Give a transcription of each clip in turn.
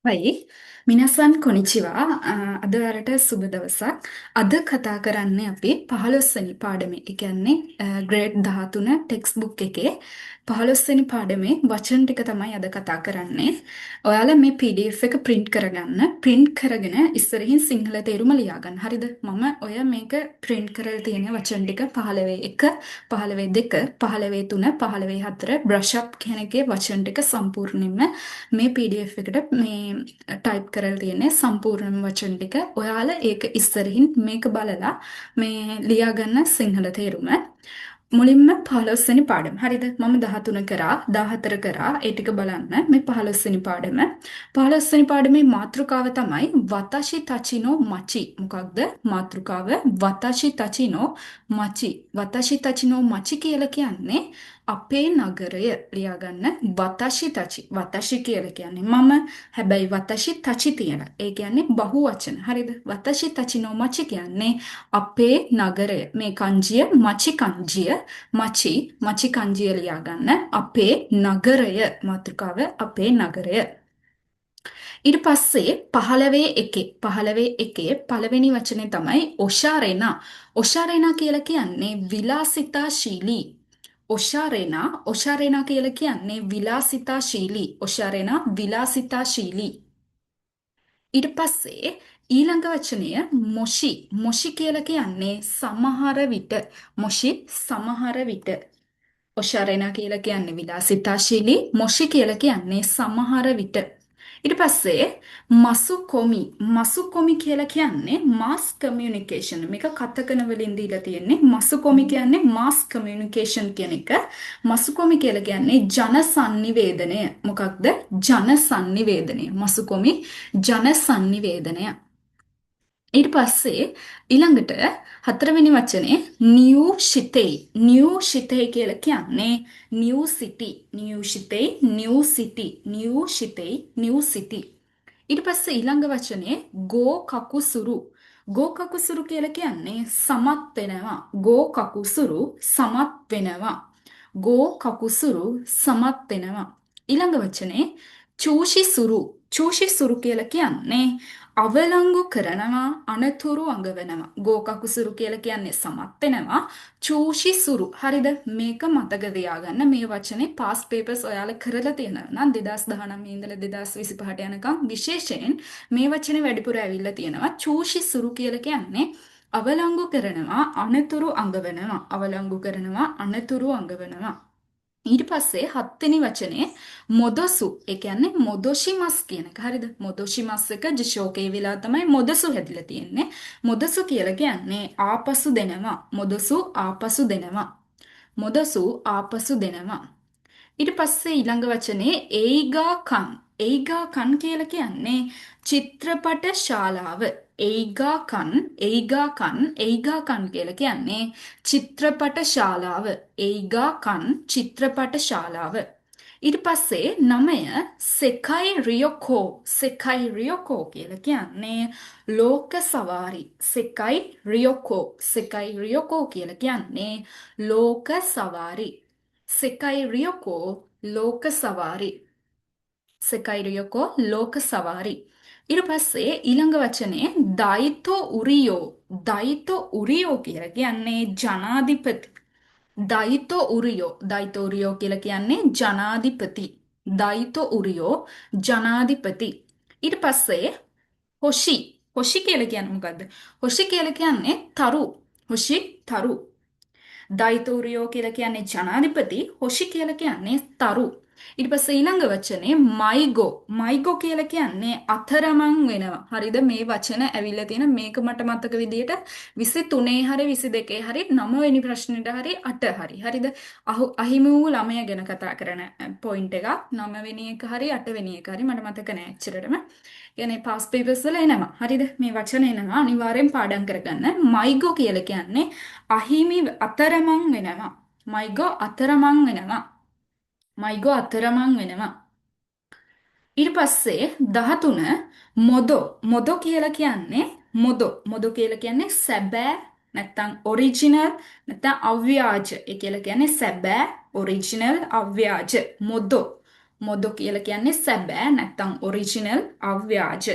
はい。皆さん、こんにちは. අද වරට සුබ දවසක්. අද කතා කරන්නේ අපි 15 වෙනි පාඩමේ. ඒ කියන්නේ ග්‍රේඩ් 13 ටෙක්ස්ට් බුක් එකේ 15 වෙනි පාඩමේ වචන ටික තමයි අද කතා කරන්නේ. ඔයාලා මේ PDF එක print කරගන්න. print කරගෙන ඉස්සරහින් සිංහල තේරුම ලියා ගන්න. හරිද? මම ඔය මේක print කරලා තියෙන වචන ටික 15 1, 15 2, 15 3, 15 4 brush up කියන එකේ වචන ටික සම්පූර්ණයෙන්ම මේ PDF එකට මේ ටයිප් කරලා තියෙන්නේ සම්පූර්ණ වචන ටික. ඔයාලා ඒක ඉස්සරහින් මේක බලලා මේ ලියා ගන්න සිංහල තේරුම. මුලින්ම 15 වෙනි පාඩම. හරිද? මම 13 කරා, 14 කරා. ඒ ටික බලන්න. මේ 15 වෙනි පාඩම. 15 වෙනි පාඩමේ මාතෘකාව තමයි වතාෂි තචිනෝ මචි. මොකක්ද? මාතෘකාව වතාෂි තචිනෝ මචි. වතාෂි තචිනෝ මචි කියලා කියන්නේ අපේ නගරය. ලියාගන්න වතාෂි තචි. වතාෂි කියලා කියන්නේ මම. හැබැයි වතාෂි තචි තියලා. ඒ කියන්නේ බහු වචන. හරිද? වතාෂි තචිනෝ මචි කියන්නේ අපේ නගරය. මේ කංජිය මචි කංජිය. මචි කංජිය ලියාගන්න. අපේ නගරය. මාතෘකාව අපේ නගරය. ඊට පස්සේ 15 එකේ පළවෙනි වචනේ තමයි ඔෂාරේනා. ඔෂාරේනා කියලා කියන්නේ විලාසිතාශීලී. ඔෂාරේනා කියලා කියන්නේ විලාසිතාශීලී. ඔෂාරේනා විලාසිතාශීලී. ඊට පස්සේ ඊළඟ වචනය මොෂි. මොෂි කියලා කියන්නේ සමහර විට. මොෂි සමහර විට. ඔෂාරේනා කියලා කියන්නේ විලාසිතාශීලී. මොෂි කියලා කියන්නේ සමහර විට. ඊට පස්සේ මසුකොමි. මසුකොමි කියලා කියන්නේ මාස් කමියුනිකේෂන්. මේක කතකන වලින් දීලා තියෙන්නේ. මසුකොමි කියන්නේ මාස් කමියුනිකේෂන් කියන එක. මසුකොමි කියලා කියන්නේ ජන සංනිවේදනය. මොකක්ද? ජන සංනිවේදනය. මසුකොමි ජන සංනිවේදනය. ඊට පස්සේ ඊළඟට 4 වෙනි වචනේ නියු ෂිතේ. නියු ෂිතේ කියලා කියන්නේ නියු සිටි. නියු ෂිතේ, නියු සිටි, නියු ෂිතේ, නියු සිටි. ඊට පස්සේ ඊළඟ වචනේ ගෝ කකුසුරු. ගෝ කකුසුරු කියලා කියන්නේ සමත් වෙනවා. ගෝ කකුසුරු සමත් වෙනවා. ගෝ කකුසුරු සමත් වෙනවා. ඊළඟ වචනේ චූෂිසුරු. චූෂිසුරු කියලා කියන්නේ අවලංගු කරනවා, අනතුරු අඟවනවා. ගෝ කකුසුරු කියලා කියන්නේ සමත් වෙනවා. චූෂිසුරු. හරිද? මේක මතක තියාගන්න. මේ වචනේ past papers ඔයාලා කරලා තියෙනවා නම් 2019 ඉඳලා 2025ට යනකම් විශේෂයෙන් මේ වචනේ වැඩිපුර ඇවිල්ලා තියෙනවා. චූෂිසුරු කියලා කියන්නේ අවලංගු කරනවා, අනතුරු අඟවනවා. අවලංගු කරනවා, අනතුරු අඟවනවා. ඊට පස්සේ 7 වෙනි වචනේ මොදොසු. ඒ කියන්නේ මොදොෂිමස් කියන එක. හරිද? මොදොෂිමස් එක ජිෂෝකේ වෙලා තමයි මොදොසු හැදිලා තියෙන්නේ. මොදොසු කියලා කියන්නේ ආපසු දෙනවා. මොදොසු ආපසු දෙනවා. මොදොසු ආපසු දෙනවා. ඊට පස්සේ ඊළඟ වචනේ ඒයිගා කන්. ඒයිගා කන් කියලා කියන්නේ චිත්‍රපට ශාලාව. ඒයිගා කන්, ඒයිගා කන්, ඒයිගා කන් කියලා කියන්නේ චිත්‍රපට ශාලාව. ඒයිගා කන් චිත්‍රපට ශාලාව. ඊට පස්සේ 9 සෙකයි රියොකෝ. සෙකයි රියොකෝ කියලා කියන්නේ ලෝක සවාරි. සෙකයි රියොකෝ. සෙකයි රියොකෝ කියලා කියන්නේ ලෝක සවාරි. සෙකයි රියොකෝ ලෝක සවාරි. සෙකයි රියොකෝ ලෝක සවාරි. ඊට පස්සේ ඊළඟ වචනේ දයිතෝ උරියෝ. දයිතෝ උරියෝ කියලා කියන්නේ ජනාධිපති. දයිතෝ උරියෝ. දයිතෝ උරියෝ කියලා කියන්නේ ජනාධිපති. දයිතෝ උරියෝ ජනාධිපති. ඊට පස්සේ හොෂි. හොෂි කියලා කියන්නේ මොකද්ද? හොෂි කියලා කියන්නේ තරු. හොෂි තරු. දෛතෝරියෝ කියලා කියන්නේ ජනාධිපති. හොෂි කියලා කියන්නේ තරු. ඊට පස්සේ ඊළඟ වචනේ මයිගෝ. මයිගෝ කියලා කියන්නේ අතරමං වෙනවා. හරිද? මේ වචන ඇවිල්ලා තියෙන මේක මට මතක විදියට 23 හරි 22 හරි 9 වෙනි ප්‍රශ්නෙට හරි 8 හරි. හරිද? අහිමි වූ ළමයා ගැන කතා කරන පොයින්ට් එකක්. 9 වෙනි එක හරි 8 වෙනි එක හරි මට මතක නෑ ඇත්තටම. කියන්නේ past papers වල එනවා. හරිද? මේ වචන එනවා. අනිවාර්යෙන් පාඩම් කරගන්න. මයිගෝ කියලා කියන්නේ අහිමි අතරමං වෙනවා. මයිගෝ අතරමං වෙනවා. මයිගෝ අතරමං වෙනවා. ඊට පස්සේ 13 මොදෝ. මොදෝ කියලා කියන්නේ මොදෝ. මොදෝ කියලා කියන්නේ සැබෑ නැත්තම් ඔරිජිනල් නැත්තම් අව්‍යාජ. ඒ කියලා කියන්නේ සැබෑ ඔරිජිනල් අව්‍යාජ. මොදෝ. මොදු කියලා කියන්නේ සැබෑ නැත්නම් ඔරිජිනල් අව්‍යාජ.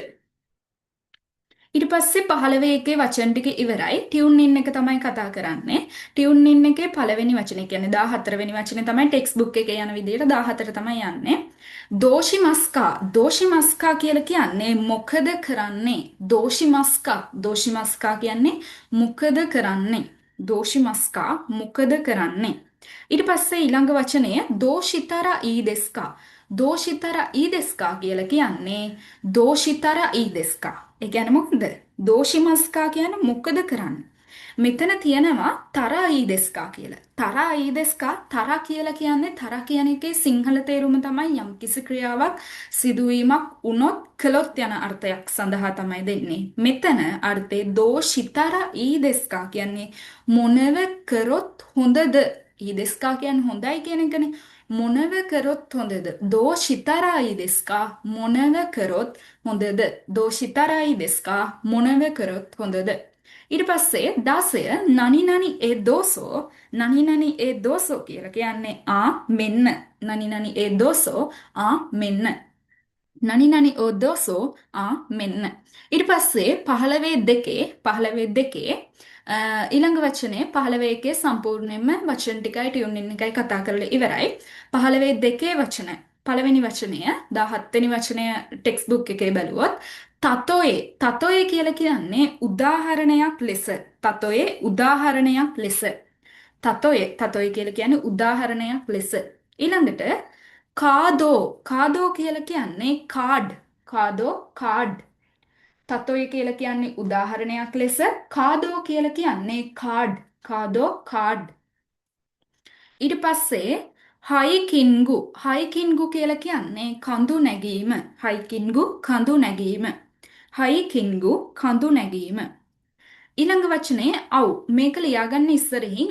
ඊට පස්සේ 15 එකේ වචන ටික ඉවරයි. ටියුන් ඉන් එක තමයි කතා කරන්නේ. ටියුන් ඉන් එකේ පළවෙනි වචනේ කියන්නේ 14 වෙනි වචනේ තමයි ටෙක්ස්ට් බුක් එකේ යන විදිහට 14 තමයි යන්නේ. දෝෂිමස්කා දෝෂිමස්කා කියලා කියන්නේ මොකද කරන්නේ? දෝෂිමස්කා කියන්නේ මොකද කරන්නේ? දෝෂිමස්කා මොකද කරන්නේ? ඊට පස්සේ ඊළඟ වචනය දෝෂිතර ඊදෙස්කා. දෝෂිතර ඊදෙස්කා කියලා කියන්නේ දෝෂිතර ඊදෙස්කා. ඒ කියන්නේ මොකද? දෝෂිමස්කා කියන්නේ මොකද කරන්නේ? මෙතන තියෙනවා තරා ඊදෙස්කා කියලා. තරා ඊදෙස්කා තරා කියලා කියන්නේ තරා කියන එකේ සිංහල තේරුම තමයි යම් කිසි ක්‍රියාවක් සිදුවීමක් වුණොත් කළොත් යන අර්ථයක් සඳහා තමයි දෙන්නේ. මෙතන අර්ථේ දෝෂිතර ඊදෙස්කා කියන්නේ මොනව කරොත් හොඳද? ඊදෙස්කා කියන්නේ හොඳයි කියන එකනේ. මොනව කරොත් හොඳද? දෝෂිතරයි දෙස්කා මොනව කරොත් හොඳද? දෝෂිතරයි දෙස්කා මොනව කරොත් හොඳද? ඊට පස්සේ 16 නනි නනි ඒ දෝසෝ නනි නනි ඒ දෝසෝ කියලා කියන්නේ මෙන්න. නනි නනි ඒ දෝසෝ මෙන්න. නනි නනි ඕදෝසෝ මෙන්න. ඊට පස්සේ 15 දෙකේ ඊළඟ වචනේ 15 එකේ සම්පූර්ණයෙන්ම වචන ටිකයි ටියුන් ඉන් එකයි කතා කරලා ඉවරයි. 15 දෙකේ වචන පළවෙනි වචනය 17 වෙනි වචනය ටෙක්ස්ට් බුක් එකේ බැලුවොත් තතොයේ කියලා කියන්නේ උදාහරණයක් ලෙස. තතොයේ උදාහරණයක් ලෙස. තතොයේ කියලා කියන්නේ උදාහරණයක් ලෙස. ඊළඟට කාදෝ කියලා කියන්නේ කාඩ්. තතොය කියලා කියන්නේ උදාහරණයක් ලෙස. කාදෝ කියලා කියන්නේ කාඩ්. ඊට පස්සේ හයිකින්ගු කියලා කියන්නේ කඳු නැගීම. හයිකින්ගු කඳු නැගීම. ඊළඟ වචනේ මේක ලියාගන්න ඉස්සරහින්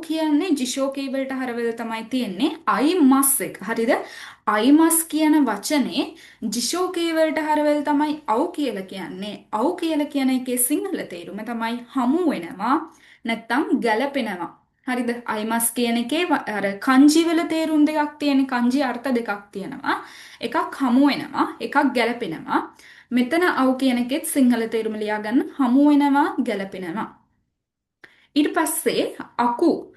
කියන්නේ ජිෂෝ කීවලට හරවල තමයි තියෙන්නේ I must එක. හරිද? I must කියන වචනේ ජිෂෝ කීවලට හරවල තමයි කියලා කියන්නේ. කියලා කියන එකේ සිංහල තේරුම තමයි හමු වෙනවා නැත්තම් ගැලපෙනවා. හරිද? I must කියන එකේ අර කන්ජි වල තේරුම් දෙකක් තියෙන කන්ජි අර්ථ දෙකක් තියෙනවා. එකක් හමු වෙනවා, එකක් ගැලපෙනවා. මෙතන කියන එකෙත් සිංහල තේරුම ලියා ගන්න හමු වෙනවා ගැලපෙනවා. ඊට පස්සේ අකු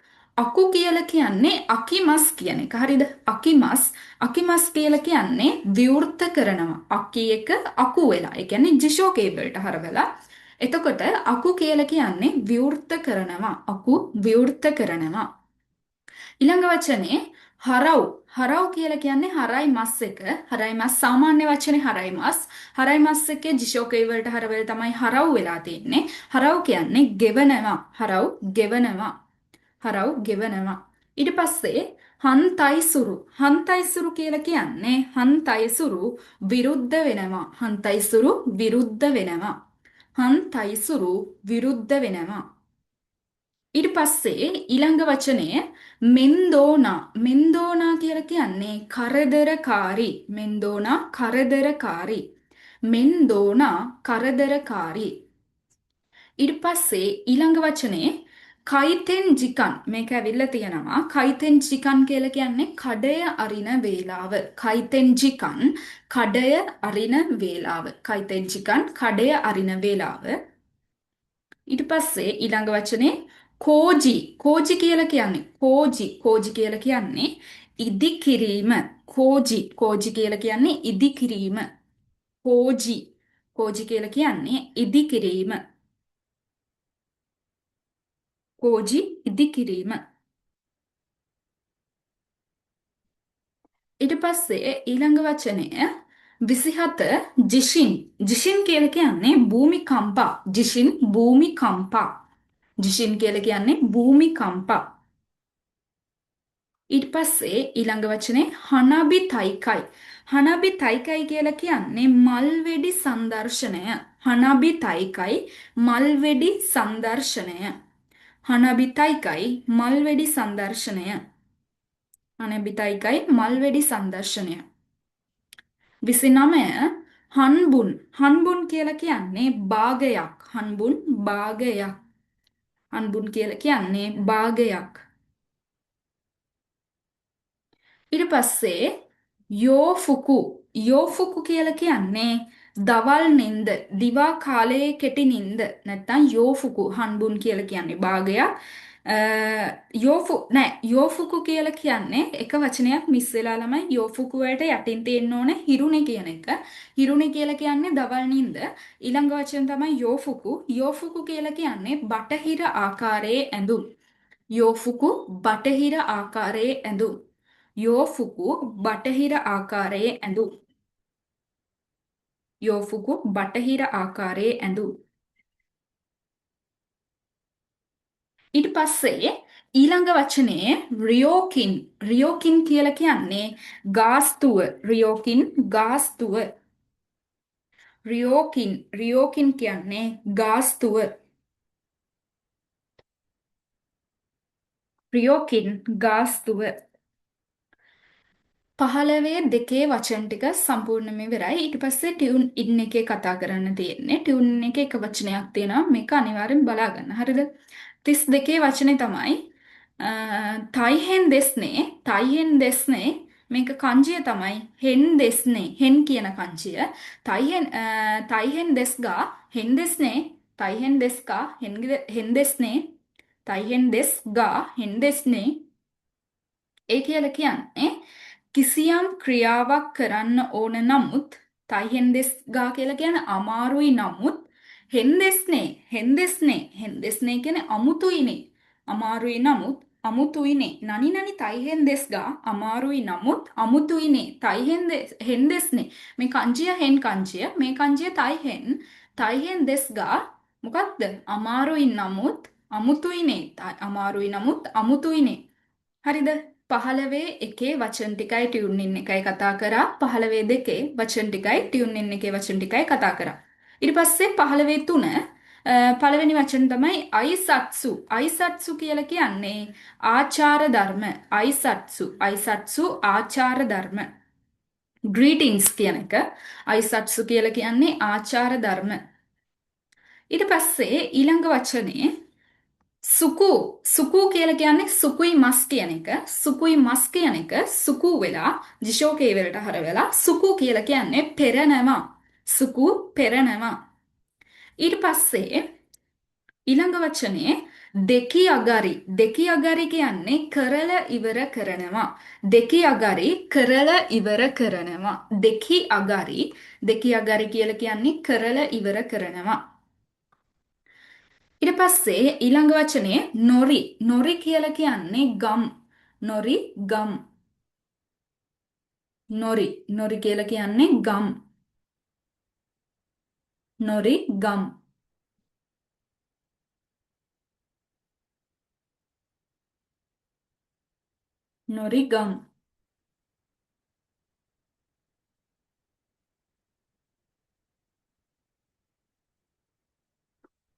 කියලා කියන්නේ අකිමස් කියන එක. හරිද? අකිමස් කියලා කියන්නේ විවෘත කරනවා. අකි එක අකු වෙලා. ඒ කියන්නේ ජිෂෝ කේබල්ට හරවලා. එතකොට අකු කියලා කියන්නේ විවෘත කරනවා. අකු විවෘත කරනවා. ඊළඟ වචනේ හරව් කියලා කියන්නේ හරයි මස් එක. හරයි මස් සාමාන්‍ය වචනේ හරයි මස්. හරයි මස් එකේ ජිෂෝ කේවලට හරවල තමයි හරව් වෙලා තියෙන්නේ. හරව් කියන්නේ ගෙවනවා. හරව් ගෙවනවා. ඊට පස්සේ හන්තයිසුරු කියලා කියන්නේ හන්තයිසුරු විරුද්ධ වෙනවා. හන්තයිසුරු විරුද්ධ වෙනවා. ඊට පස්සේ ඊළඟ වචනය මෙන්දෝනා කියලා කියන්නේ කරදරකාරී. කරදරකාරී. ඊට පස්සේ ඊළඟ වචනේ කයිතෙන් ජිකන් මේක ඇවිල්ලා තියෙනවා. කයිතෙන් ජිකන් කියලා කියන්නේ කඩය අරින වේලාව. කයිතෙන් ජිකන් කඩය අරින වේලාව. ඊට පස්සේ ඊළඟ වචනේ කෝජි කියලා කියන්නේ ඉදිකිරීම. කෝජි කියලා කියන්නේ ඉදිකිරීම. කෝජි කියලා කියන්නේ ඉදිකිරීම. ඉදිකිරීම. ඊට පස්සේ ඊළඟ වචනය 27 ජිෂින් කියලා කියන්නේ භූමිකම්පා. ජිෂින් කියලා කියන්නේ භූමිකම්පා. ඊට පස්සේ ඊළඟ වචනේ හනබි තයිකයි කියලා කියන්නේ මල්වෙඩි සංදර්ශනය. හනබි තයිකයි මල්වෙඩි සංදර්ශනය. 29 හන්බුන් කියලා කියන්නේ භාගයක්. හන්බුන් කියලා කියන්නේ භාගයක්. ඊට පස්සේ යෝෆුකු යෝෆුකු කියලා කියන්නේ දවල් නින්ද දිවා කාලයේ කෙටි නින්ද නැත්තම් යෝෆුකු හන්බුන් කියලා කියන්නේ භාගයක් යෝෆුකු කියලා කියන්නේ එක වචනයක් මිස් වෙලා ළමයි යෝෆුකු වලට යටින් තියෙන්න ඕනේ හිරුනේ කියන එක හිරුනේ කියලා කියන්නේ දවල් නින්ද ඊළඟ වචන තමයි යෝෆුකු කියලා කියන්නේ බටහිර ආකාරයේ ඇඳුම් යෝෆුකු බටහිර ආකාරයේ ඇඳුම් යෝෆුකු බටහිර ආකාරයේ ඇඳුම් යෝෆුකු බටහිර ආකාරයේ ඇඳුම් ඊට පස්සේ ඊළඟ වචනේ රියෝකින් කියලා කියන්නේ ගාස්තුව ගාස්තුව රියෝකින් කියන්නේ ගාස්තුව රියෝකින් ගාස්තුව 15 දෙකේ වචන ටික සම්පූර්ණයෙන්ම ඉවරයි. ඊට පස්සේ ටියුන් ඉන් එකේ කතා කරන්න තියෙන්නේ. ටියුන් ඉන් එකේ එක වචනයක් තියෙනවා. මේක අනිවාර්යෙන් බලා ගන්න. හරිද? 32 වචනේ තමයි තයිහෙන් දෙස්නේ මේක kanjiය තමයි හෙන් දෙස්නේ හෙන් කියන kanjiය තයිහෙන් දෙස්ගා හෙන් දෙස්නේ තයිහෙන් දෙස්ගා හෙන් දෙස්නේ තයිහෙන් දෙස්ගා හෙන් දෙස්නේ ඒ කියලා කියන්නේ කිසියම් ක්‍රියාවක් කරන්න ඕන නමුත් තයිහෙන්දෙස් ගා කියලා කියන්නේ අමාරුයි නමුත් හෙන්දෙස්නේ කියන්නේ අමුතුයිනේ අමාරුයි නමුත් අමුතුයිනේ නනි තයිහෙන්දෙස් ගා අමාරුයි නමුත් අමුතුයිනේ හෙන්දෙස්නේ මේ kanjiය හෙන් kanjiය මේ kanjiය තයිහෙන්දෙස් ගා මොකක්ද අමාරුයි නමුත් අමුතුයිනේ හරිද 15 එකේ වචන ටිකයි ටියුන් ඉන් එකයි කතා කරා 15 දෙකේ වචන ටිකයි ටියුන් ඉන් එකේ වචන ටිකයි කතා කරා ඊට පස්සේ 15 තුන පළවෙනි වචන තමයි අයිසත්සු කියලා කියන්නේ ආචාර ධර්ම අයිසත්සු ආචාර ධර්ම greetings කියන එක අයිසත්සු කියලා කියන්නේ ආචාර ධර්ම ඊට පස්සේ ඊළඟ වචනේ සුකු කියලා කියන්නේ සුකුයි මස් කියන එක සුකු වෙලා ජිෂෝකේ වලට හර වෙලා සුකු කියලා කියන්නේ පෙරනවා ඊට පස්සේ ඊළඟ වචනේ දෙකි අගරි කියන්නේ කරලා ඉවර කරනවා දෙකි අගරි කියලා කියන්නේ කරලා ඉවර කරනවා ඊට පස්සේ ඊළඟ වචනේ නොරි කියලා කියන්නේ ගම් නොරි කියලා කියන්නේ ගම් නොරි ගම්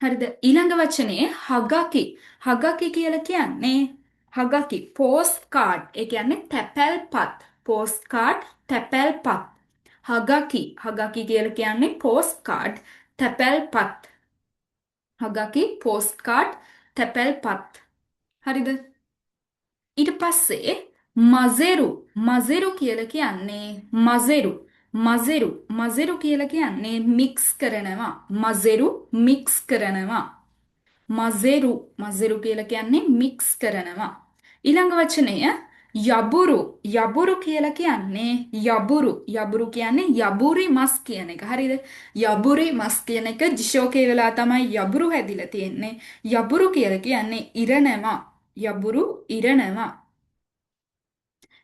හරිද ඊළඟ වචනේ හගකි කියලා කියන්නේ පෝස්ට් කාඩ් ඒ කියන්නේ තැපැල්පත් හගකි කියලා කියන්නේ පෝස්ට් කාඩ් තැපැල්පත් හරිද ඊට පස්සේ මසෙරු කියලා කියන්නේ මසෙරු කියලා කියන්නේ මික්ස් කරනවා මසෙරු කියලා කියන්නේ මික්ස් කරනවා ඊළඟ වචනය යබුරු කියලා කියන්නේ යබුරු කියන්නේ යබුරි මස් කියන එක හරිද යබුරි මස් කියන එක ජිෂෝකේ වෙලා තමයි යබුරු හැදිලා තියෙන්නේ යබුරු කියලා කියන්නේ ඉරනවා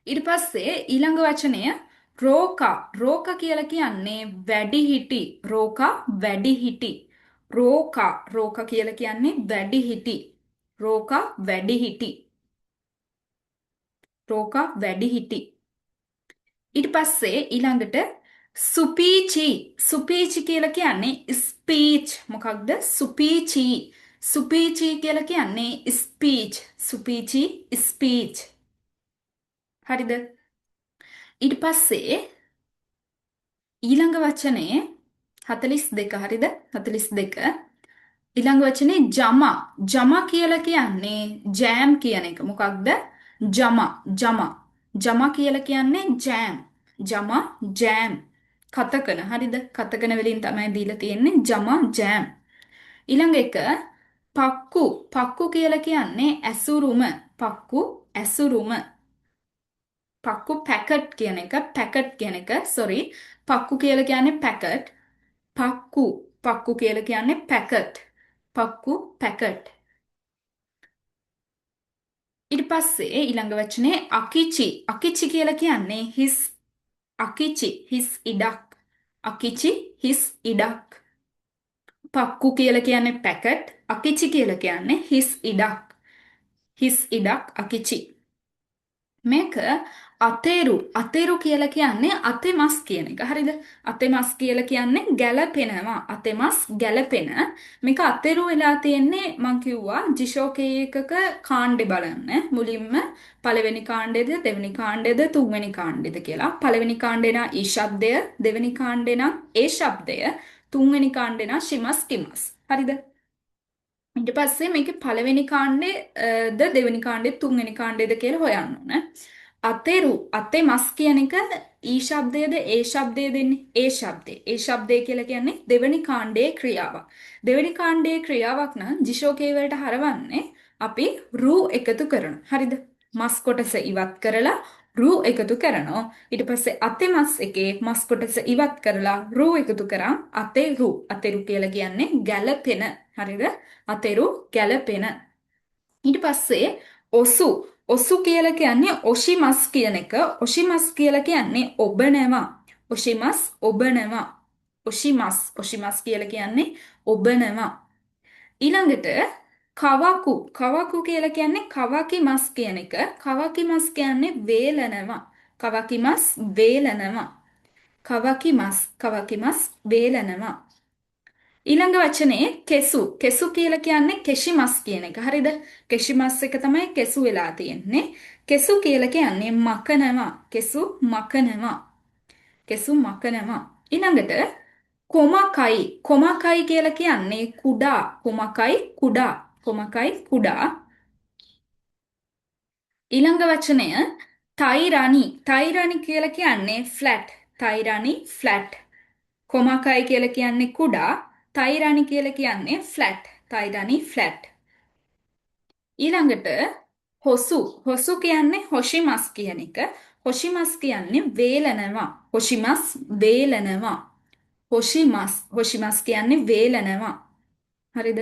ඊට පස්සේ ඊළඟ වචනය රෝකා කියලා කියන්නේ වැඩිහිටි රෝකා කියලා කියන්නේ වැඩිහිටි ඊට පස්සේ ඊළඟට සුපීචි කියලා කියන්නේ ස්පීච් මොකක්ද සුපීචි කියලා කියන්නේ ස්පීච් හරිද ඊට පස්සේ ඊළඟ වචනේ 42 හරිද 42 ඊළඟ වචනේ ජමා කියලා කියන්නේ ජෑම් කියන එක මොකක්ද ජමා කියලා කියන්නේ ජෑම් ජම ජෑම්. කතකන හරිද? කතකන වලින් තමයි දීලා තියෙන්නේ ජම ජෑම්. ඊළඟ එක පක්කු. පක්කු කියලා කියන්නේ ඇසුරුම. පක්කු ඇසුරුම. පක්කු පැකට් කියන එක. පැකට් කියන එක. සොරි. පක්කු කියලා කියන්නේ පැකට්. පක්කු. පක්කු කියලා කියන්නේ පැකට්. පක්කු පැකට්. ඊට පස්සේ ඊළඟ වචනේ අකිචි. අකිචි කියලා කියන්නේ හිස්. අකිචි හිස් ඉඩක්. අකිචි හිස් ඉඩක්. පක්කු කියලා කියන්නේ පැකට්. අකිචි කියලා කියන්නේ හිස් ඉඩක්. හිස් ඉඩක් අකිචි. මේක අතේරු. අතේරු කියලා කියන්නේ අතෙමස් කියන එක. හරිද? අතෙමස් කියලා කියන්නේ ගැළපෙනවා. අතෙමස් ගැළපෙන. මේක අතේරු වෙලා තියෙන්නේ මං කිව්වා ජිෂෝකේ එකක කාණ්ඩේ බලන්න. මුලින්ම පළවෙනි කාණ්ඩේද දෙවෙනි කාණ්ඩේද තුන්වෙනි කාණ්ඩේද කියලා. පළවෙනි කාණ්ඩේ නම් ඊ ශබ්දය, දෙවෙනි කාණ්ඩේ නම් ඒ ශබ්දය, තුන්වෙනි කාණ්ඩේ නම් ශිමස් කිමස්. හරිද? ඊට පස්සේ මේකේ පළවෙනි කාණ්ඩේ ද දෙවෙනි කාණ්ඩේ තුන්වෙනි කාණ්ඩේද කියලා හොයන්න ඕන. අතේරු අතේ මස් කියන එක ඊ ශබ්දයේද ඒ ශබ්දයේ දෙන්නේ ඒ ශබ්දේ. ඒ ශබ්දය කියලා කියන්නේ දෙවෙනි කාණ්ඩයේ ක්‍රියාවක්. දෙවෙනි කාණ්ඩයේ ක්‍රියාවක් නම් ජිෂෝකේ වලට හරවන්නේ අපි රූ එකතු කරනවා. හරිද? මස් කොටස ඉවත් කරලා රූ එකතු කරනවා. ඊට පස්සේ අතේ මස් එකේ මස් කොටස ඉවත් කරලා රූ එකතු කරා අතේරු. අතේරු කියලා කියන්නේ ගැළපෙන. හරිද? අතේරු ගැළපෙන. ඊට පස්සේ ඔසු. ඔසු කියලා කියන්නේ ඔෂිමස් කියන එක. ඔෂිමස් කියලා කියන්නේ ඔබනවා. ඔෂිමස් ඔබනවා. ඔෂිමස්. ඔෂිමස් කියලා කියන්නේ ඔබනවා. ඊළඟට කවකු. කවකු කියලා කියන්නේ කවකි මස් කියන එක. කවකි මස් කියන්නේ වේලනවා. කවකි මස් වේලනවා. කවකි මස්. කවකි මස් වේලනවා. ඊළඟ වචනේ කෙසු. කෙසු කියලා කියන්නේ කෙෂිමස් කියන එක. හරිද? කෙෂිමස් එක තමයි කෙසු වෙලා තියෙන්නේ. කෙසු කියලා කියන්නේ මකනවා. කෙසු මකනවා. කෙසු මකනවා. ඊළඟට කොමකයි. කොමකයි කියලා කියන්නේ කුඩා. කොමකයි කුඩා. කොමකයි කුඩා. ඊළඟ වචනය තයිරණි. තයිරණි කියලා කියන්නේ ෆ්ලැට්. තයිරණි ෆ්ලැට්. කොමකයි කියලා කියන්නේ කුඩා. තයිරණි කියලා කියන්නේ ෆ්ලැට්. තයිරණි ෆ්ලැට්. ඊළඟට හොසු. හොසු කියන්නේ හොෂිමස් කියන එක. හොෂිමස් කියන්නේ වේලනවා. හොෂිමස් වේලනවා. හොෂිමස්. හොෂිමස් කියන්නේ වේලනවා. හරිද?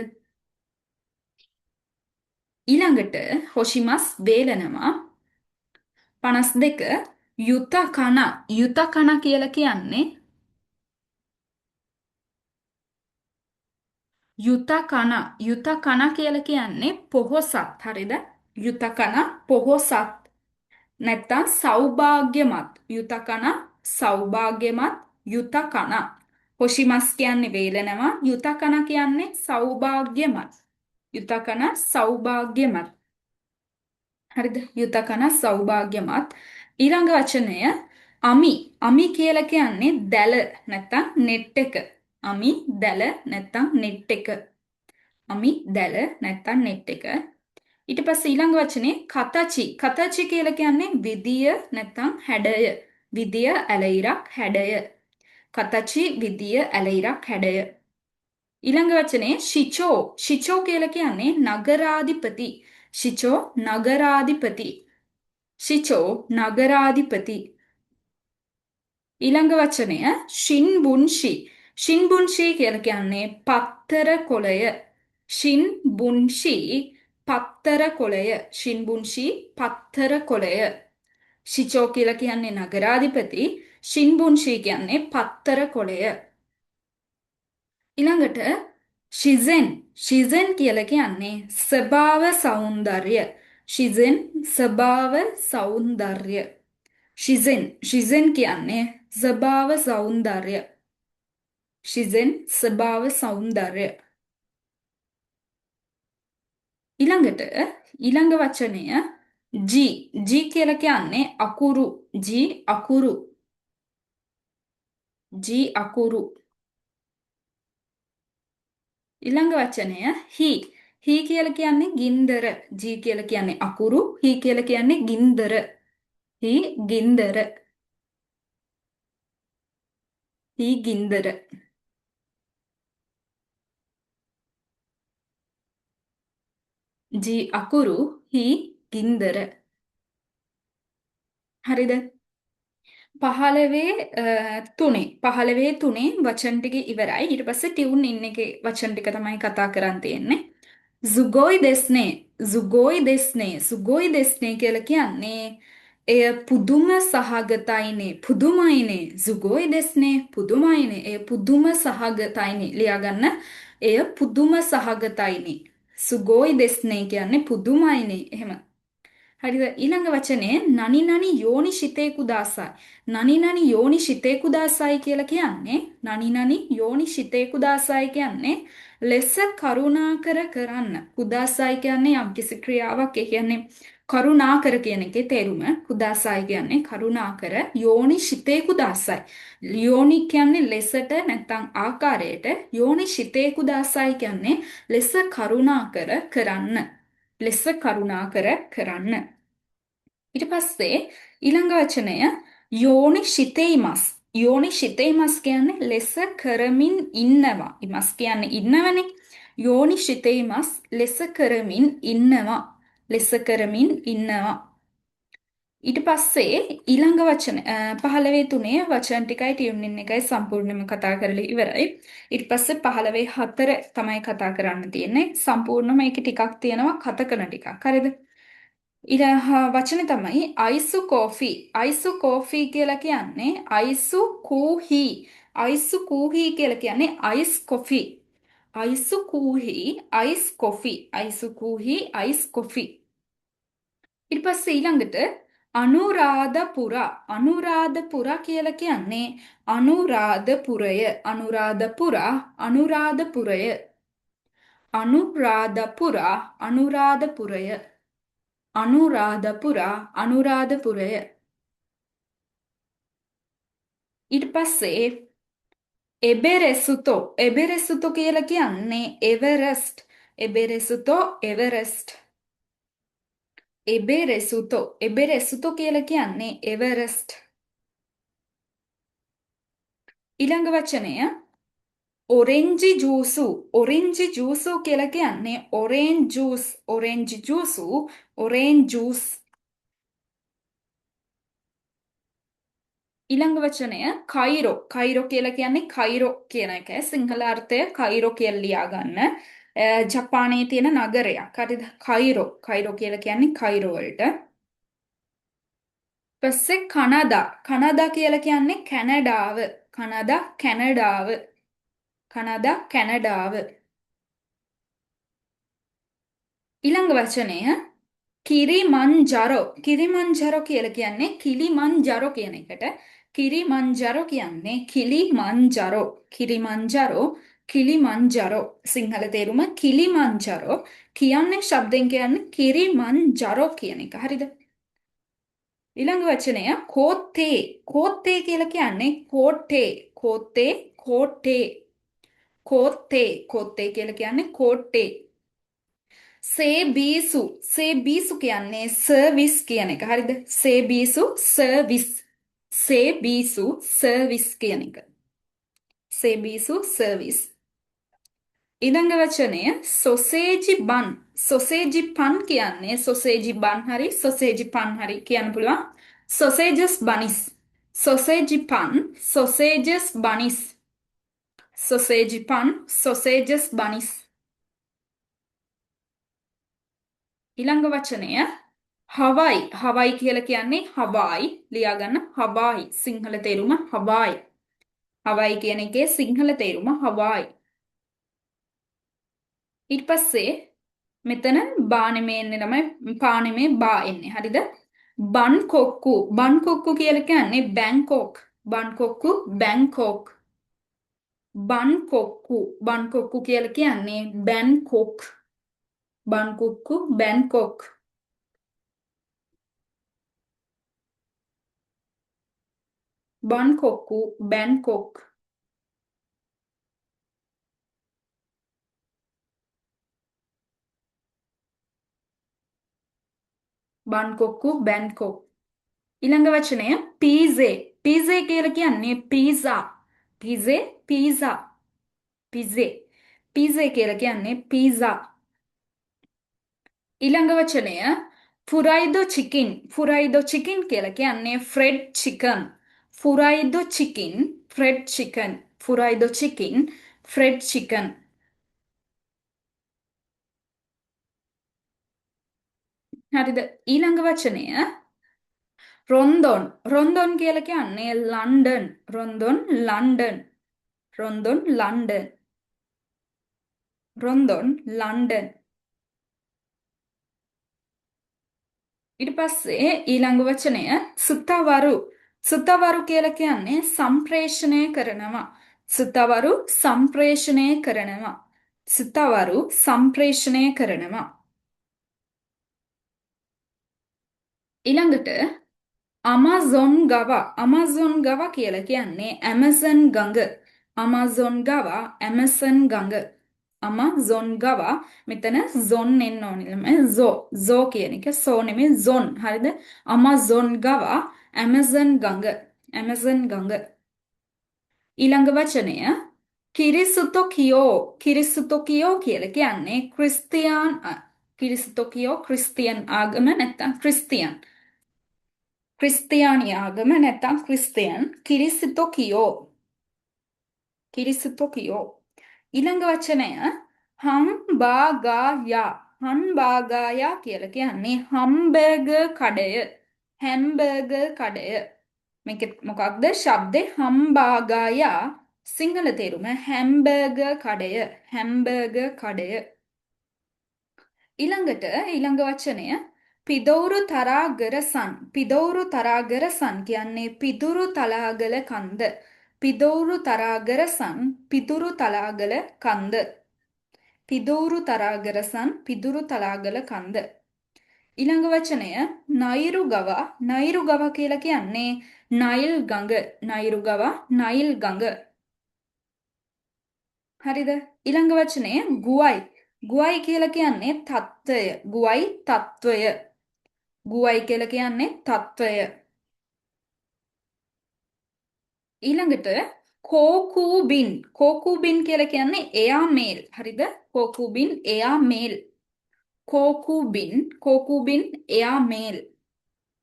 ඊළඟට හොෂිමස් වේලනවා. 52 යුතකන. යුතකන කියලා කියන්නේ යුතකන. යුතකන කියලා කියන්නේ පොහොසත්. හරිද? යුතකන පොහොසත්. නැත්තම් සෞභාග්‍යමත්. යුතකන සෞභාග්‍යමත්. යුතකන. හොෂිමස් කියන්නේ වේලනවා. යුතකන කියන්නේ සෞභාග්‍යමත්. යුතකන සෞභාග්‍යමත්. හරිද? යුතකන සෞභාග්‍යමත්. ඊළඟ වචනය අමි. අමි කියලා කියන්නේ දැල නැත්තම් නෙට් එක. අමි දැල නැත්තම් නෙට් එක. අමි දැල නැත්තම් නෙට් එක. ඊට පස්සේ ඊළඟ වචනේ කතචි. කතචි කියලා කියන්නේ විදිය නැත්තම් හැඩය. විදිය ඇලයිරක් හැඩය. කතචි විදිය ඇලයිරක් හැඩය. ඊළඟ වචනේ ශිචෝ. ශිචෝ කියලා කියන්නේ නගරාධිපති. ශිචෝ නගරාධිපති. ශිචෝ නගරාධිපති. ඊළඟ වචනය ශින්බුන්ෂි. ශින්බුන්ෂි කියලා කියන්නේ පත්තර කොළය. ශින්බුන්ෂි පත්තර කොළය. ශින්බුන්ෂි පත්තර කොළය. ශිචෝ කියලා කියන්නේ නගරාධිපති. ශින්බුන්ෂි කියන්නේ පත්තර කොළය. ඊළඟට ෂිසෙන්. ෂිසෙන් කියලා කියන්නේ ස්වභාව සෞන්දර්ය. ෂිසෙන් ස්වභාව සෞන්දර්ය. ෂිසෙන්. ෂිසෙන් කියන්නේ ස්වභාව සෞන්දර්ය. ෂිසෙන් ස්වභාව සෞන්දර්ය. ඊළඟට ඊළඟ වචනය ජී. ජී කියලා කියන්නේ අකුරු. ජී අකුරු. ජී අකුරු. ඊළඟ වචනය හි. හි කියලා කියන්නේ ගින්දර. ජී කියලා කියන්නේ අකුරු. හි කියලා කියන්නේ ගින්දර. හි ගින්දර. හි ගින්දර. ජී අකුරු හි ගින්දර. හරිද? 15 වචන ටික ඉවරයි. ඊට පස්සේ ටියුන් ඉන් එකේ වචන ටික තමයි කතා කරන් තියෙන්නේ. සුගෝයි දෙස්නේ. සුගෝයි දෙස්නේ. සුගෝයි දෙස්නේ කියලා කියන්නේ එය පුදුම සහගතයිනේ. පුදුමයිනේ. සුගෝයි දෙස්නේ. පුදුමයිනේ. එය පුදුම සහගතයිනේ. ලියා ගන්න. එය පුදුම සහගතයිනේ. සුගෝයි දෙස්නේ කියන්නේ පුදුමයිනේ. එහෙම. හරිද? ඊළඟ වචනේ නනි නනි යෝනි ශිතේකු දාසයි. නනි නනි යෝනි ශිතේකු දාසයි කියලා කියන්නේ නනි නනි යෝනි ශිතේකු දාසයි කියන්නේ ලෙස කරුණාකර කරන්න. කුදාසයි කියන්නේ යම්කිසි ක්‍රියාවක්. ඒ කියන්නේ කරුණාකර කියන එකේ තේරුම. කුදාසයි කියන්නේ කරුණාකර. යෝනි ශිතේකු දාසයි. යෝනි කියන්නේ ලෙසට නැත්නම් ආකාරයට. යෝනි ශිතේකු දාසයි කියන්නේ ලෙස කරුණාකර කරන්න. ලෙස කරුණාකර කරන්න. ඊට පස්සේ ඊළඟ වචනය යෝනි ශිතෙයිමස්. යෝනි ශිතෙයිමස් කියන්නේ ලෙස කරමින් ඉන්නවා. ඉමස් කියන්නේ ඉන්නවනේ. යෝනි ශිතෙයිමස් ලෙස කරමින් ඉන්නවා. ලෙස කරමින් ඉන්නවා. ඊට පස්සේ ඊළඟ වචන 15 වචන ටිකයි ටියුනින් එකයි සම්පූර්ණයෙන්ම කතා කරලා ඉවරයි. ඊට පස්සේ 15 තමයි කතා කරන්න තියෙන්නේ. සම්පූර්ණම ඒක ටිකක් තියෙනවා කතකන ටිකක්. හරිද? වචන තමයි අයිසු කෝෆි. අයිසු කෝෆි කියලා කියන්නේ අයිසු කූහි. අයිසු කූහි කියලා කියන්නේ අයිස් කොෆි. අයිසු කූහි අයිස් කොෆි. අයිසු කූහි අයිස් කොෆි. ඊට පස්සේ ඊළඟට අනුරාධපුර. අනුරාධපුර කියලා කියන්නේ අනුරාධපුරය. අනුරාධපුර අනුරාධපුරය. අනුරාධපුර අනුරාධපුරය. අනුරාධපුර අනුරාධපුරය. ඊට පස්සේ එබෙරෙසුතෝ. එබෙරෙසුතෝ කියලා කියන්නේ එවරෙස්ට්. එබෙරෙසුතෝ එවරෙස්ට්. එබෙරෙසුතෝ. එබෙරෙසුතෝ කියලා කියන්නේ එවරෙස්ට්. ඊළඟ වචනය ඔරෙන්ජි ජූසු. ඔරෙන්ජි ජූසු කියලා කියන්නේ ඔරෙන්ජ් ජූස්. ඔරෙන්ජ් ජූසු ඔරෙන්ජ් ජූස්. ඊළඟ වචනය කයිරෝ. කයිරෝ කියලා කියන්නේ කයිරෝ කියන එක. සිංහල අර්ථය කයිරෝ කියලා ලියා ගන්න. ජපානයේ තියෙන නගරයක්. හරිද? කයිරෝ. කයිරෝ කියලා කියන්නේ කයිරෝ වලට. පස්සේ කනදා. කනදා කියලා කියන්නේ කැනඩාව. කනදා කැනඩාව. කනදා කැනඩාව. ඊළඟ වචනය කිරිමන්ජරෝ. කිරිමන්ජරෝ කියලා කියන්නේ කිලිමන්ජරෝ කියන එකට. කිරිමන්ජරෝ කියන්නේ කිලිමන්ජරෝ. කිරිමන්ජරෝ කිලිමන්ජරෝ. සිංහල තේරුම කිලිමන්ජරෝ කියන්නේ ශබ්දෙන් කියන්නේ කිරිමන්ජරෝ කියන එක. හරිද? ඊළඟ වචනය කෝත්තේ. කෝත්තේ කියලා කියන්නේ කෝට්ටේ. කෝත්තේ කෝට්ටේ. කෝත්තේ. කෝත්තේ කියලා කියන්නේ කෝට්ටේ. සේබීසු. සේබීසු කියන්නේ සර්විස් කියන එක. හරිද? සේබීසු සර්විස්. සේබීසු සර්විස් කියන එක. සේබීසු සර්විස්. ඊළඟ වචනය සොසේජි බන්. සොසේජි පන් කියන්නේ සොසේජි බන් හරි සොසේජි පන් හරි කියන්න පුළුවන්. සොසේජස් බනිස්. සොසේජි පන් සොසේජස් බනිස්. සොසේජි පන් සොසේජස් බනිස්. ඊළඟ වචනය හවයි. හවයි කියලා කියන්නේ හවායි. ලියා ගන්න හවායි. සිංහල තේරුම හවායි. හවායි කියන එකේ සිංහල තේරුම හවායි. ඊට පස්සේ මෙතන බානෙමේ එන්නේ තමයි පානෙමේ බා එන්නේ. හරිද? බන්කොක්කු. බන්කොක්කු කියලා කියන්නේ බැංකොක්. බන්කොක්කු බැංකොක්. බන්කොක්කු. බන්කොක්කු කියලා කියන්නේ බැන්කොක්. බන්කොක්කු බැන්කොක්. බන්කොක්කු බැන්කොක්. බන්කොක්කු බැන්කොක්. ඊළඟ වචනය පීසේ. පීසේ කියලා කියන්නේ පීසා. පිසෙ පීසා පිසෙ පිසෙ කියලා කියන්නේ පීසා. ඊළඟ වචනය ෆුරයිඩෝ චිකින්. ෆුරයිඩෝ චිකින් කියලා කියන්නේ ෆ්‍රෙඩ් චිකන්. ෆුරයිඩෝ චිකින් ෆ්‍රෙඩ් චිකන්. ෆුරයිඩෝ චිකින් ෆ්‍රෙඩ් චිකන්. හරිද? ඊළඟ වචනය රොන්දොන්. රොන්දොන් කියලා කියන්නේ ලන්ඩන්. රොන්දොන් ලන්ඩන්. රොන්දොන් ලන්ඩන්. රොන්දොන් ලන්ඩන්. ඊට පස්සේ ඊළඟ වචනය සුතවරු. සුතවරු කියලා කියන්නේ සම්ප්‍රේෂණය කරනවා. සුතවරු සම්ප්‍රේෂණය කරනවා. සුතවරු සම්ප්‍රේෂණය කරනවා. ඊළඟට අමාසොන් ගව. අමාසොන් ගව කියලා කියන්නේ ඇමසන් ගඟ. අමාසොන් ගව ඇමසන් ගඟ. අමාසොන් ගව මෙතන සොන් එන්න ඕනේ. සෝ කියන එක සෝ නෙමෙයි සොන්. හරිද? අමාසොන් ගව ඇමසන් ගඟ. ඇමසන් ගඟ. ඊළඟ වචනය කිරිසුතොකියෝ. කිරිසුතොකියෝ කියලා කියන්නේ ක්‍රිස්තියාන් කිරිසුතොකියෝ ක්‍රිස්තියන් ආගම නැත්නම් ක්‍රිස්තියන්. ක්‍රිස්තියානි ආගම නැත්නම් ක්‍රිස්තියන් කිරිසිතොකියෝ. කිරිසිතොකියෝ. ඊළඟ වචනය හම්බාගායා. හම්බාගායා කියලා කියන්නේ හම්බර්ගර් කඩය. හැම්බර්ගර් කඩය. මේක මොකක්ද? ශබ්දේ හම්බාගායා සිංහල තේරුම හැම්බර්ගර් කඩය. හැම්බර්ගර් කඩය. ඊළඟ වචනය පිදවුරු තරාගරසන්. පිදවුරු තරාගරසන් කියන්නේ පිදුරු තලාගල කන්ද. පිදවුරු තරාගරසන් පිදුරු තලාගල කන්ද. පිදවුරු තරාගරසන් පිදුරු තලාගල කන්ද. ඊළඟ වචනය නයිරු ගව. නයිරු ගව කියලා කියන්නේ නයිල් ගඟ. නයිරු ගව නයිල් ගඟ. හරිද? ඊළඟ වචනය ගුවයි. ගුවයි කියලා කියන්නේ තත්ත්වය. ගුවයි තත්ත්වය. ගුවයි කියලා කියන්නේ තත්ත්වය. ඊළඟට කෝකූබින්. කෝකූබින් කියලා කියන්නේ එයා මේල්. හරිද? කෝකූබින් එයා මේල්. කෝකූබින් එයා මේල්.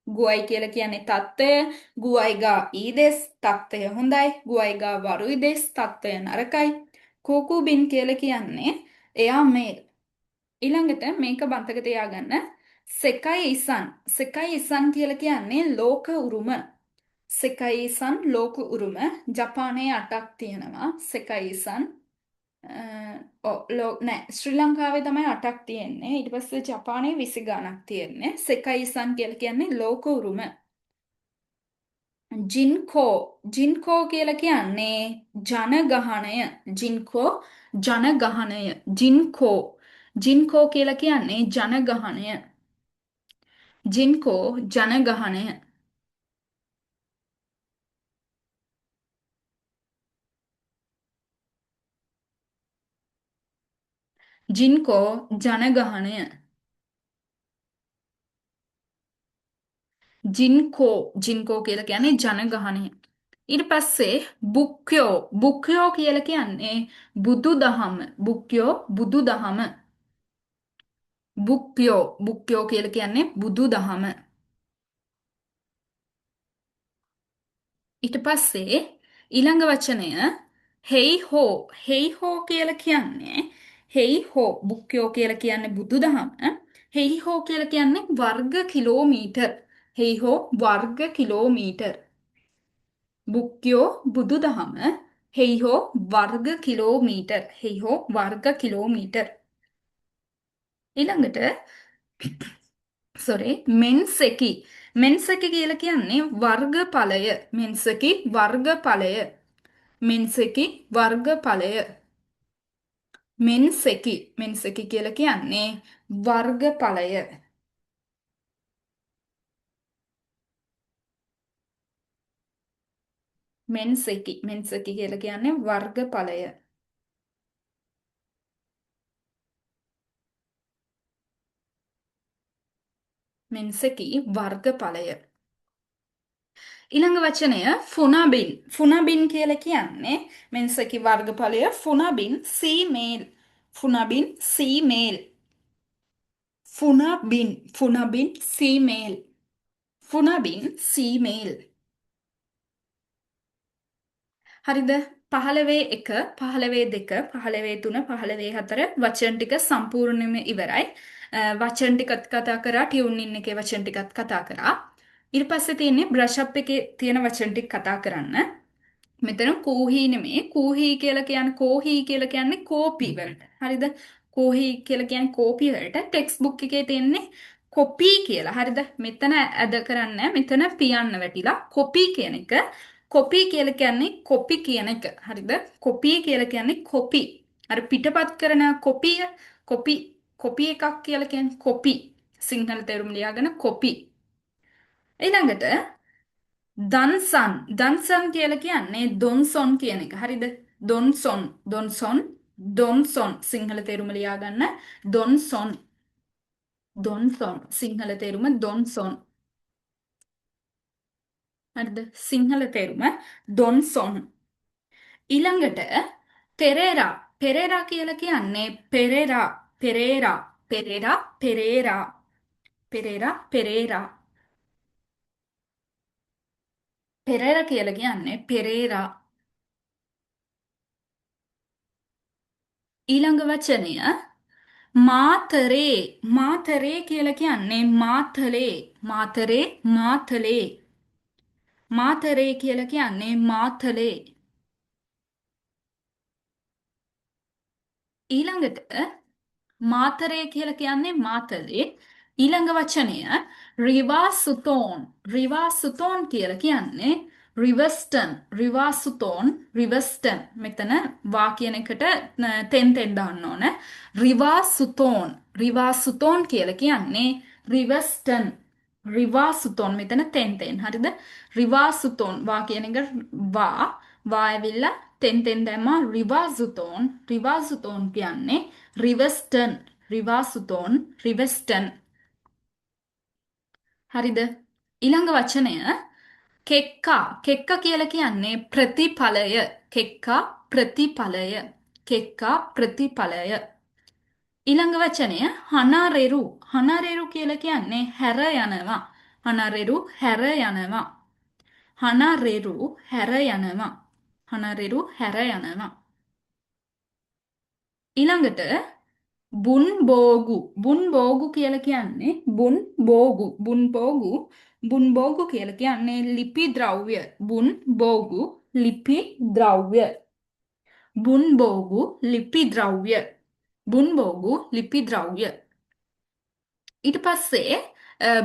ගුවයි කියලා කියන්නේ තත්ත්වය. ගුවයිගා ඊදෙස් තත්ත්වය හොඳයි. ගුවයිගා වරුයිදෙස් තත්ත්වය නරකයි. කෝකූබින් කියලා කියන්නේ එයා මේල්. ඊළඟට මේක බන්තක තියාගන්න. සෙකයි ඉසන්. සෙකයි ඉසන් කියලා කියන්නේ ලෝක උරුම. සෙකයි ඉසන් ලෝක උරුම. ජපානයේ 8ක් තියෙනවා. සෙකයි ඉසන් නෑ ශ්‍රී ලංකාවේ තමයි 8ක් තියෙන්නේ. ඊට පස්සේ ජපානයේ 20 ගණක් තියෙන්නේ. සෙකයි ඉසන් කියලා කියන්නේ ලෝක උරුම. ජින්කෝ. ජින්කෝ කියලා කියන්නේ ජනගහනය. ජින්කෝ ජනගහනය. ජින්කෝ. ජින්කෝ කියලා කියන්නේ ජනගහනය. ජින්කෝ ජනගහනය. ජින්කෝ ජනගහනය. ජින්කෝ කියලා කියන්නේ ජනගහනය. ඊට පස්සේ බුක්යෝ. බුක්යෝ කියලා කියන්නේ බුදුදහම. බුක්යෝ බුදුදහම. බුක්යෝ කියලා කියන්නේ බුදුදහම. ඊට පස්සේ ඊළඟ වචනය හෙයි හෝ. හෙයි හෝ කියලා කියන්නේ හෙයි හෝ බුක්යෝ කියලා කියන්නේ බුදුදහම. හෙයි හෝ කියලා කියන්නේ වර්ග කිලෝමීටර්. හෙයි හෝ වර්ග කිලෝමීටර්. බුක්යෝ බුදුදහම. හෙයි හෝ වර්ග කිලෝමීටර්. හෙයි හෝ වර්ග කිලෝමීටර්. ඊළඟට මෙන්සෙකි. මෙන්සෙකි කියලා කියන්නේ වර්ගඵලය. මෙන්සෙකි වර්ගඵලය. මෙන්සෙකි වර්ගඵලය. මෙන්සෙකි කියලා කියන්නේ වර්ගඵලය. මෙන්සෙකි කියලා කියන්නේ වර්ගඵලය. මෙන්සෙකි වර්ගඵලය. ඊළඟ වචනය ෆුනබින්. ෆුනබින් කියලා කියන්නේ මෙන්සකි වර්ගඵලය ෆුනබින් සීමේල්. ෆුනබින් සීමේල්. ෆුනබින්. ෆුනබින් සීමේල්. ෆුනබින් සීමේල්. හරිද? 15 1, 15 2, 15 3, 15 4 වචන ටික සම්පූර්ණයෙන්ම ඉවරයි. වචන ටිකත් කතා කරා, ටියුන් ඉන් එකේ වචන ටිකත් කතා කරා. ඊට පස්සේ තියෙන්නේ බ්‍රෂ් අප් එකේ තියෙන වචන ටික කතා කරන්න. මෙතන කෝහී නෙමේ. කෝහී කියලා කියන්නේ කෝහී කියලා කියන්නේ කෝපි වලට. හරිද? කෝහී කියලා කියන්නේ කෝපි වලට. ටෙක්ස්ට් බුක් එකේ තියෙන්නේ කොපි කියලා. හරිද? මෙතන ඇද කරන්නේ මෙතන පියන්න වැටිලා කොපි කියන එක. කොපි කියලා කියන්නේ කොපි කියන එක. හරිද? කොපි කියලා කියන්නේ කොපි. අර පිටපත් කරන කොපිය කොපි කොපි එකක් කියලා කියන්නේ කොපි. සිංහල තේරුම ලියාගෙන කොපි. ඊළඟට දන්සන්. දන්සන් කියලා කියන්නේ දොන්සොන් කියන එක. හරිද? දොන්සොන්. දොන්සොන්. දොන්සොන්. සිංහල තේරුම ලියාගන්න. දොන්සොන්. දොන්සොන්. සිංහල තේරුම දොන්සොන්. හරිද? සිංහල තේරුම දොන්සොන්. ඊළඟට පෙරේරා. පෙරේරා කියලා කියන්නේ පෙරේරා. පෙරේරා. පෙරේරා. පෙරේරා. පෙරේරා. පෙරේරා. පෙරේරා කියලා කියන්නේ පෙරේරා. ඊළඟ වචනය මාතරේ. මාතරේ කියලා කියන්නේ මාතලේ. මාතරේ. මාතලේ. මාතරේ කියලා කියන්නේ මාතලේ. ඊළඟට මාතරේ කියලා කියන්නේ මාතලේ. ඊළඟ වචනය රිවාසුතෝන්. රිවාසුතෝන් කියලා කියන්නේ රිවස්ටන්. රිවාසුතෝන්. රිවස්ටන්. මෙතන වා කියන එකට තෙන් තෙන් දාන්න ඕන. රිවාසුතෝන්. රිවාසුතෝන් කියලා කියන්නේ රිවස්ටන්. රිවාසුතෝන්. මෙතන තෙන් තෙන්. හරිද? රිවාසුතෝන්. වා කියන එක වා ඇවිල්ලා තෙන් තෙන් දැම්මා රිවාසුතෝන්. රිවාසුතෝන් කියන්නේ රිවස්ටන්. රිවාසුතෝන්. රිවස්ටන්. හරිද? ඊළඟ වචනය කෙක්කා. කෙක්කා කියලා කියන්නේ ප්‍රතිඵලය. කෙක්කා ප්‍රතිඵලය. කෙක්කා ප්‍රතිඵලය. ඊළඟ වචනය හනාරෙරු. හනාරෙරු කියලා කියන්නේ හැර යනවා. හනාරෙරු හැර යනවා. හනාරෙරු හැර යනවා. හනාරෙරු හැර යනවා. ඊළඟට බුන් බෝගු. බුන් බෝගු කියලා කියන්නේ බුන් බෝගු. බුන් බෝගු. බුන් බෝගු කියලා කියන්නේ ලිපි ද්‍රව්‍ය. බුන් බෝගු ලිපි ද්‍රව්‍ය. බුන් බෝගු ලිපි ද්‍රව්‍ය. බුන් බෝගු ලිපි ද්‍රව්‍ය. ඊට පස්සේ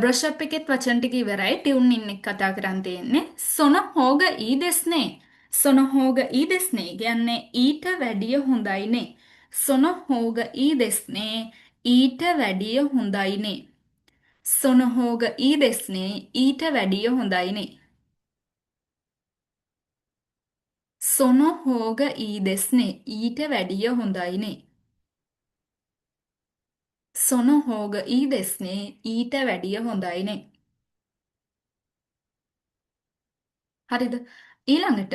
බ්‍රෂ් අප් එකෙත් වචන ටික ඉවරයි. ටියුන් ඉන් එක කතා කරන් තියෙන්නේ. සොන හෝග ඊ දෙස්නේ. සොන හෝග ඊ දෙස්නේ කියන්නේ ඊට වැඩිය හොඳයිනේ. සොන හෝග ඊ දෙස්නේ ඊට වැඩිය හොඳයිනේ. සොන හෝග ඊ දෙස්නේ ඊට වැඩිය හොඳයිනේ. සොන හෝග ඊ දෙස්නේ ඊට වැඩිය හොඳයිනේ. සොන හෝග ඊ දෙස්නේ ඊට වැඩිය හොඳයිනේ. හරිද? ඊළඟට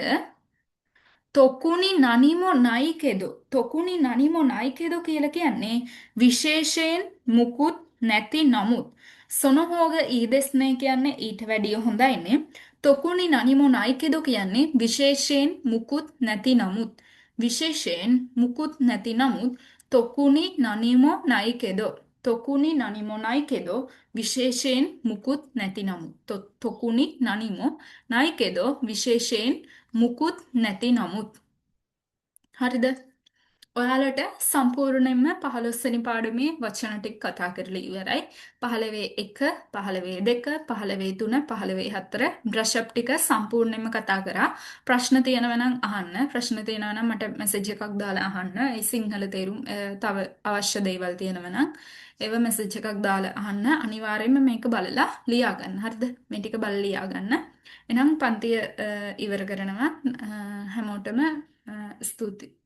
තොකුනි නනිමෝ නයිකෙදෝ. තොකුනි නනිමෝ නයිකෙදෝ කියලා කියන්නේ විශේෂයෙන් මුකුත් නැති නමුත්. සොනහෝග ඊදෙස්නේ කියන්නේ ඊට වැඩිය හොඳයිනේ. තොකුනි නනිමෝ නයිකෙදෝ කියන්නේ විශේෂයෙන් මුකුත් නැති නමුත්. විශේෂයෙන් මුකුත් නැති නමුත් තොකුනි නනිමෝ නයිකෙදෝ. තොකුනි නනිමෝ නයිකෙදෝ විශේෂයෙන් මුකුත් නැති නමුත්. තොකුනි නනිමෝ නයිකෙදෝ විශේෂයෙන් මුකුත් නැති නමුත්. හරිද? ඔයාලට සම්පූර්ණයෙන්ම 15 වෙනි පාඩමේ වචන ටික කතා කරලා ඉවරයි. 15 1, 15 2, 15 3, 15 4 බ්‍රෂ් අප් ටික සම්පූර්ණයෙන්ම කතා කරා. ප්‍රශ්න තියෙනවා නම් අහන්න. ප්‍රශ්න තියෙනවා නම් මට මෙසේජ් එකක් දාලා අහන්න. ඒ සිංහල තේරුම් තව අවශ්‍ය දේවල් තියෙනවා නම් ඒව මෙසේජ් එකක් දාලා අහන්න. අනිවාර්යයෙන්ම මේක බලලා ලියා ගන්න. හරිද? මේ ටික බලලා ලියා ගන්න. එහෙනම් පන්තිය ඉවර කරනවා. හැමෝටම ස්තුතියි.